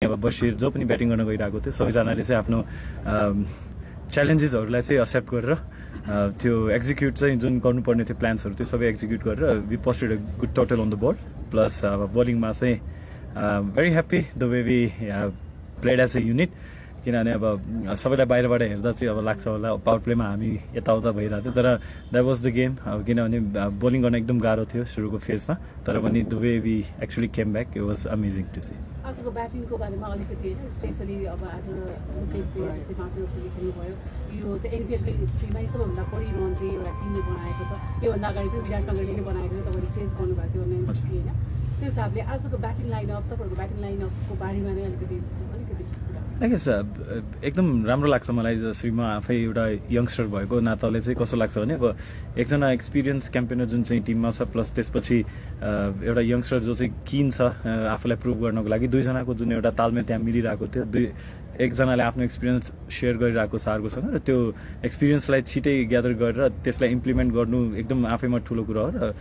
अब बसिर जो पनि ब्याटिङ गर्न गइरहेको थियो सबैजनाले चाहिँ आफ्नो च्यालेन्जेसहरूलाई चाहिँ एक्सेप्ट गरेर त्यो एक्जिक्युट चाहिँ जुन गर्नुपर्ने थियो प्लान्सहरू त्यो सबै एक्जिक्युट गरेर we posted a good total on the board plus अब बोलिङमा चाहिँ very happy the way we played as a unit किनभने अब सबैलाई बाहिरबाट हेर्दा चाहिँ अब लाग्छ होला पावर प्लेमा हामी यताउता भइरहेको थियो तर द्याट वाज द गेम अब किनभने बोलिङ गर्न एकदम गाह्रो थियो सुरुको फेजमा तर पनि the way we actually came back it was amazing to see आजको ब्याटिङको बारेमा अलिकति होइन स्पेसली अब आज मुकेशले जस्तै 5 जस्तो खेल्नुभयो यो चाहिँ एनपिएलको हिस्ट्रीमै सबैभन्दा बढी रन चाहिँ एउटा टिमले बनाएको छ योभन्दा अगाडि पनि विराटनगरले नै बनाएको थियो तपाईँले चेन्ज गर्नुभएको थियो होइन त्यो हिसाबले आजको ब्याटिङ लाइनअप तपाईँहरूको ब्याटिङ लाइनअपको बारेमा नै अलिकति आई गेस एकदम राम्रो लाग्छ मलाई जसरी म आफै एउटा यङ्स्टर भएको नाताले चाहिँ कस्तो लाग्छ भने अब एकजना एक्सपिरियन्स क्याम्पेनर जुन चाहिँ टिममा छ प्लस त्यसपछि एउटा यङ्स्टर जो चाहिँ किन छ आफूलाई प्रुभ गर्नको लागि दुईजनाको जुन एउटा तालमेल त्यहाँ मिलिरहेको थियो एकजनाले आफ्नो एक्सपिरियन्स सेयर गरिरहेको छ अर्कोसँग र त्यो एक्सपिरियन्सलाई छिटै ग्यादर गरेर त्यसलाई इम्प्लिमेन्ट गर्नु एकदम आफैमा ठुलो कुरा हो र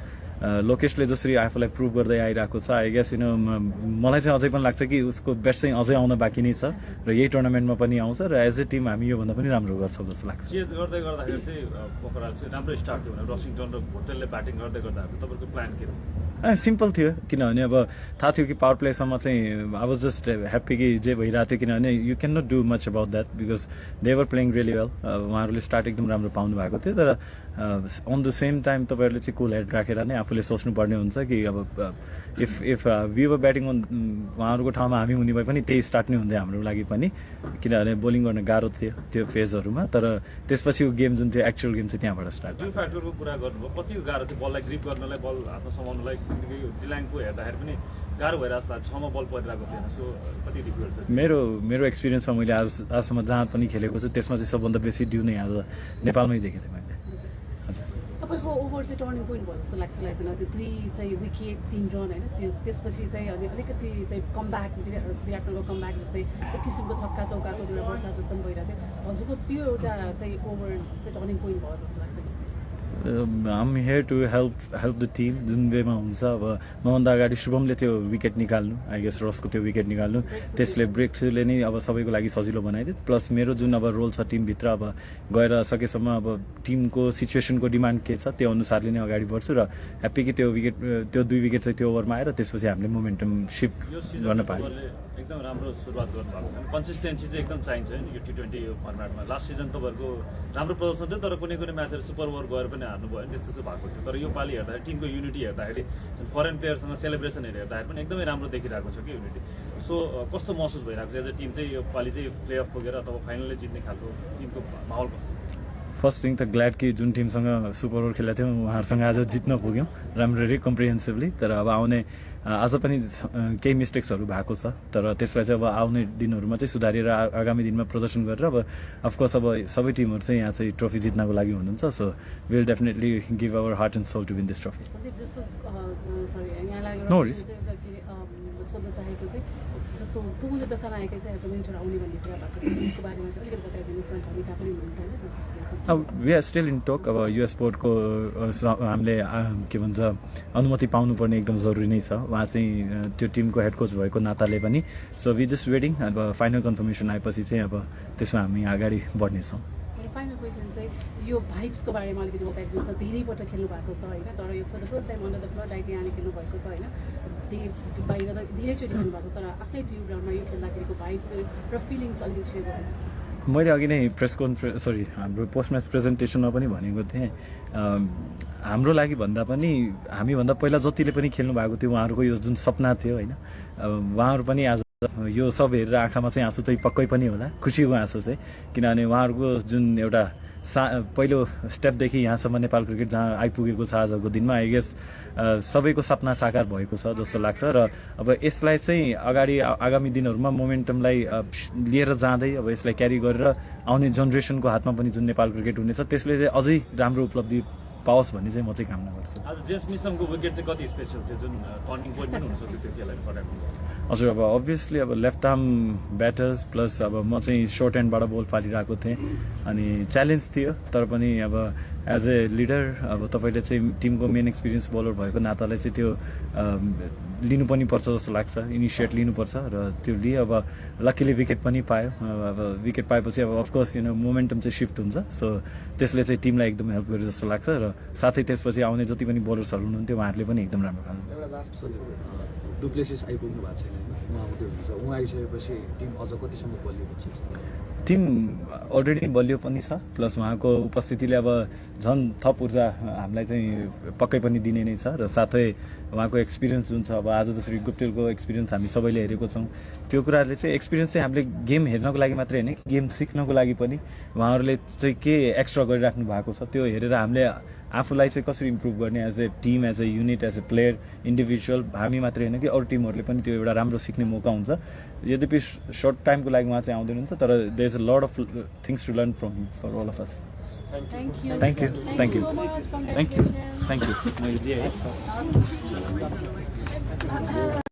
लोकेशले जसरी आफूलाई प्रुभ गर्दै आइरहेको छ आई गेस मलाई चाहिँ अझै पनि लाग्छ कि उसको बेस्ट चाहिँ अझै आउन बाँकी नै छ र यही टुर्नामेन्टमा पनि आउँछ र एज ए टिम हामी योभन्दा पनि राम्रो गर्छौँ जस्तो लाग्छ चेज गर्दै गर्दाखेरि चाहिँ पोखरा चाहिँ राम्रो स्टार्ट थियो भने रसिङटन र भोटेलले ब्याटिङ गर्दै गर्दाखेरि तपाईँको प्लान के हो सिम्पल थियो किनभने अब थाहा थियो कि पावर प्लेसम्म चाहिँ आई वाज जस्ट ह्याप्पी कि जे भइरहेको थियो किनभने you can not do much about that because they were playing really well उहाँहरूले स्टार्ट एकदम राम्रो पाउनु भएको थियो तर अन द सेम टाइम तपाईँहरूले चाहिँ कुल हेड राखेर नै आफूले सोच्नुपर्ने हुन्छ कि अब इफ वी वर ब्याटिङ उहाँहरूको ठाउँमा हामी हुने भए पनि त्यही स्टार्ट नै हुन्थ्यो हाम्रो लागि पनि किनभने बोलिङ गर्न गाह्रो थियो त्यो फेजहरूमा तर त्यसपछि गेम जुन थियो एक्चुअल गेम चाहिँ त्यहाँबाट स्टार्ट त्यो फ्याक्टरको कुरा गर्नुभयो कति गाह्रो थियो बललाई ग्रिप गर्नलाई बल हातमा समाउनलाई डिलाइनको हेर्दाखेरि पनि गाह्रो भइरहेको छ छमा बल परिरहेको थिएन सो कति डिफिकल्ट छ मेरो एक्सपिरियन्समा मैले आजसम्म जहाँ पनि खेलेको छु त्यसमा चाहिँ सबभन्दा बेसी ड्यू नै आज नेपालमै देखेको थिएँ मैले हजुर तपाईँको ओभर चाहिँ टर्निङ पोइन्ट भयो जस्तो लाग्छ लाग्दैन त्यो 3 चाहिँ विकेट 3 रन होइन त्यसपछि चाहिँ अलिकति चाहिँ कमब्याक विराटनगरको कमब्याक जस्तै एक किसिमको छक्का चौकाको एउटा वर्षा जस्तो पनि भइरहेको थियो हजुरको त्यो एउटा चाहिँ ओभर चाहिँ टर्निङ पोइन्ट भयो जस्तो लाग्छ I'm here to help the team जुन वेमा हुन्छ अब मभन्दा अगाडि शुभमले त्यो विकेट निकाल्नु आई गेस रसको त्यो विकेट निकाल्नु त्यसले ब्रेक थ्रुले नै अब सबैको लागि सजिलो बनाइदियो प्लस मेरो जुन अब रोल छ टिमभित्र अब गएर सकेसम्म अब टिमको सिचुएसनको डिमान्ड के छ त्यो अनुसारले नै अगाडि बढ्छु र ह्याप्पी कि त्यो 2 विकेट चाहिँ त्यो ओभरमा आएर त्यसपछि हामीले मोमेन्टम सिफ्ट गर्न पायौँ एकदम राम्रो सुरुवात गर्नुभएको कन्सिस्टेन्सी चाहिँ एकदम चाहिन्छ यो T20 यो फर्मेटमा लास्ट सिजन तपाईँहरूको राम्रो प्रदर्शन थियो तर कुनै म्याचहरू सुपर ओभर गएर पनि हार्नुभयो भने त्यस्तो भएको थियो तर योपालि हेर्दाखेरि टिमको युनिटी हेर्दाखेरि फरेन प्लेयरसँग सेलिब्रेसनहरू हेर्दाखेरि पनि एकदमै राम्रो देखिरहेको छ कि युनिटी सो कस्तो महसुस भइरहेको छ एज अ टिम चाहिँ योपालि चाहिँ प्लेअफ पुगेर अथवा फाइनलले जित्ने खालको टिमको माहौल कस्तो फर्स्ट थिङ त ग्ल्याड कि जुन टिमसँग सुपर ओभर खेलेको थियौँ उहाँहरूसँग आज जित्न पुग्यौँ राम्ररी कम्प्रिहेन्सिभली तर अब आउने आज पनि केही मिस्टेक्सहरू भएको छ तर त्यसलाई चाहिँ अब आउने दिनहरूमा चाहिँ सुधारेर आगामी दिनमा प्रदर्शन गरेर अब अफकोर्स अब सबै टिमहरू चाहिँ यहाँ चाहिँ ट्रफी जित्नको लागि हुनुहुन्छ so will definitely give our heart and soul to win this trophy no worries सोध्न चाहेको चाहिँ जस्तो पुगुले दशा आएकै चाहिँ एज अ मेन्टर आउने भन्ने कुरा भएको त्यसको बारेमा चाहिँ अलिकति बताइदिनुहोस् न भूमिका पनि हुनुहुन्छ अब we are still in touch अब युएस बोर्डको हामीले के भन्छ अनुमति पाउनुपर्ने एकदम जरुरी नै छ उहाँ चाहिँ त्यो टिमको हेड कोच भएको नाताले पनि सो वी जस्ट वेटिङ अब फाइनल कन्फर्मेसन आएपछि चाहिँ अब त्यसमा हामी अगाडि बढ्नेछौँ फाइनल क्वेसन चाहिँ यो भाइब्सको बारेमा अलिकति बताइदिनुहोस् न धेरैपल्ट खेल्नु भएको छ होइन तर यो for the first time under the floodlight यहाँ खेल्नु भएको छ होइन बाहिर त धेरैचोटि खेल्नु भएको छ तर आफ्नै टिम ग्राउन्डमा यो खेल्दाखेरिको भाइब्स र फिलिङ्स अलिकति सेयर गर्नुहोस् मैले अघि नै प्रेस कन्फरेन्स हाम्रो पोस्ट म्याच प्रेजेन्टेसनमा पनि भनेको थिएँ हाम्रो लागि भन्दा पनि हामीभन्दा पहिला जतिले पनि खेल्नु भएको थियो उहाँहरूको यो जुन सपना थियो होइन उहाँहरू पनि आज यो सब हेरेर आँखामा चाहिँ आँसु चाहिँ पक्कै पनि होला खुसीको आँसु चाहिँ किनभने उहाँहरूको जुन एउटा पहिलो स्टेपदेखि यहाँसम्म नेपाल क्रिकेट जहाँ आइपुगेको छ आजको दिनमा आई गेस सबैको सपना साकार भएको छ जस्तो लाग्छ र अब यसलाई चाहिँ अगाडि आगामी दिनहरूमा मोमेन्टमलाई लिएर जाँदै अब यसलाई क्यारी गरेर आउने जेनेरेसनको हातमा पनि जुन नेपाल क्रिकेट हुनेछ त्यसले चाहिँ अझै राम्रो उपलब्धि पाओस् भन्ने चाहिँ म चाहिँ कामना गर्छु आज जेम्स निसमको विकेट चाहिँ कति स्पेशल थियो जुन टर्निङ पोइन्ट पनि हुनसक्यो त्यो खेललाई हजुर अब अभियसली अब लेफ्ट आर्म ब्याटर्स प्लस अब म चाहिँ सर्ट ह्यान्डबाट बल फालिरहेको थिएँ अनि च्यालेन्ज थियो तर पनि अब एज ए लिडर अब तपाईँले चाहिँ टिमको मेन एक्सपिरियन्स बलर भएको नाताले चाहिँ त्यो लिनु पनि पर्छ जस्तो लाग्छ, इनिसिएट लिनुपर्छ र त्यो लिए अब लक्कीले विकेट पनि पायो। अब विकेट पाएपछि अब अफकोर्स मोमेन्टम चाहिँ सिफ्ट हुन्छ, सो त्यसले चाहिँ टिमलाई एकदम हेल्प गर्यो जस्तो लाग्छ र साथै त्यसपछि आउने जति पनि बलर्सहरू हुनुहुन्थ्यो उहाँहरूले पनि एकदम राम्रो खेल्नु। एउटा लास्ट डुप्लेसिस आइपुग्नु भएको छैन, उहाँ आउँदै हुनुहुन्छ, उहाँ आइसकेपछि टिम अझ कतिसम्म बलियो हुन्छ? टिम अलरेडी बलियो पनि छ, प्लस उहाँको उपस्थितिले अब झन् थप ऊर्जा हामीलाई चाहिँ पक्कै पनि दिने नै छ र साथै उहाँको एक्सपिरियन्स जुन छ, अब आज जसरी गुप्टेलको एक्सपिरियन्स हामी सबैले हेरेको छौँ, त्यो कुराहरूले चाहिँ एक्सपिरियन्स चाहिँ हामीले गेम हेर्नको लागि मात्रै होइन, गेम सिक्नको लागि पनि उहाँहरूले चाहिँ के एक्स्ट्रा गरिराख्नु भएको छ त्यो हेरेर हामीले आफूलाई चाहिँ कसरी इम्प्रुभ गर्ने as a team, as a unit, as a player, individual, हामी मात्रै होइन कि अरू टिमहरूले पनि त्यो एउटा राम्रो सिक्ने मौका हुन्छ। यद्यपि सर्ट टाइमको लागि उहाँ चाहिँ आउँदैन हुन्छ, तर there is a lot of things to learn from for all of us. Thank you. Thank you thank you so much. Thank you Congratulations. Thank you.